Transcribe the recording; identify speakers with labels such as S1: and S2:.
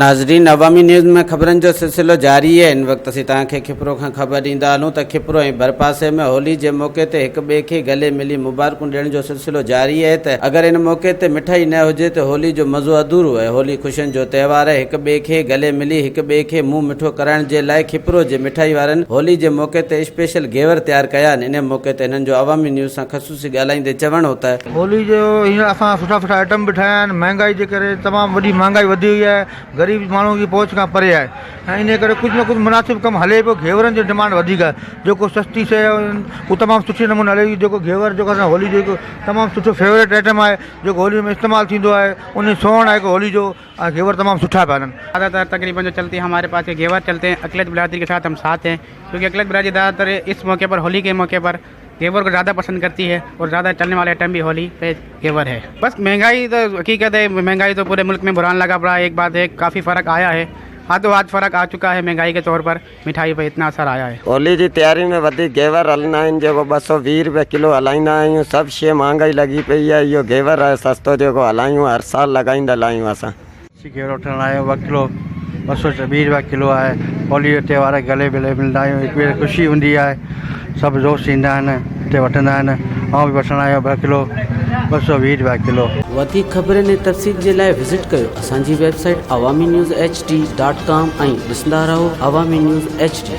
S1: नाज़रीन, अवामी न्यूज़ में ख़बरनि जो सिलसिलो जारी है। इन वक्त असीं तव्हांखे खिपरो खां ख़बर ॾींदा हलूं त खिपरो ऐं भरपासे में होली जे मौक़े ते हिक ॿिए खे गले मिली मुबारकूं ॾियण जो सिलसिलो जारी है। त अगरि इन मौक़े ते मिठाई न हुजे त होली जो मज़ो अधूरो आहे। होली ख़ुशियुनि जो त्योहार आहे। हिक ॿिए खे गले मिली हिक ॿिए खे मुंहुं मिठो कराइण जे लाइ खिपरो जे मिठाई वारनि होली जे मौक़े ते स्पेशल घेवर तयारु कया आहिनि। इन मौक़े ते हिननि जो अवामी न्यूज़ सां ख़सूसी ॻाल्हाईंदे चवणो त
S2: होली जो हींअर असां सुठा सुठा आइटम बि ठाहिया आहिनि। महांगाई जे करे तमामु वॾी महांगाई वधी वई आहे। ग़रीब माण्हू जी पहुच खां परे आहे ऐं इन करे कुझु न कुझु मुनासिबु कमु हले पियो। घेवरनि जो डिमांड वधीक आहे। जेको सस्ती शइ उहो तमामु सुठे नमूने हले। जेको घेवर जेको असां होली जो तमामु सुठो फेवरेट आइटम आहे जेको होली में इस्तेमालु थींदो आहे। उन सोन आहे कि होली जो घेवर तमामु सुठा पिया आहिनि।
S3: ज़्यादातर तकरीबन जो चलती है हमारे पास घेवर चलते हैं। अकलत बिरादरी के साथ हम साथ हैं क्योंकि अकलत बिरादरी ज़्यादातर इस मौके पर होली के मौके पर घेवर को ज़्यादा पसंद करती है और ज़्यादा चलने वाले आइटम भी होली पे घेवर है। बस महंगाई तो हकीकत है, महंगाई तो पूरे मुल्क में बुरान लगा पड़ा है। एक बात है, काफ़ी फ़र्क आया है, हाथों हाथ फ़र्क आ चुका है। महंगाई के तौर पर मिठाई पर इतना असर आया है।
S4: होली की तैयारी में वधीक घेवर हलंदा आहिनि जेको 220 रुपए किलो हलाईंदा आहियूं। सभु शइ महांगाई लगी पई आहे। इहो घेवर आहे सस्तो जेको हलायूं हर साल लगाईंदल आहियूं असां।
S2: घेवर वठण आयो 2 किलो 220 रुपया किलो आहे। होली जो त्योहार गले मिले मिलंदा आहियूं। हिकु ॿिए ख़ुशी हूंदी आहे। सभु दोस्त ईंदा आहिनि हिते वठंदा आहिनि। ऐं बि वठणु आयो 2 किलो 220 रुपया किलो।
S1: वधीक ख़बरनि ऐं तफ़सील जे लाइ विज़िट कयो असांजी वेबसाइट awamiNewsHD.com ऐं ॾिसंदा रहो अवामी न्यूज़ HD।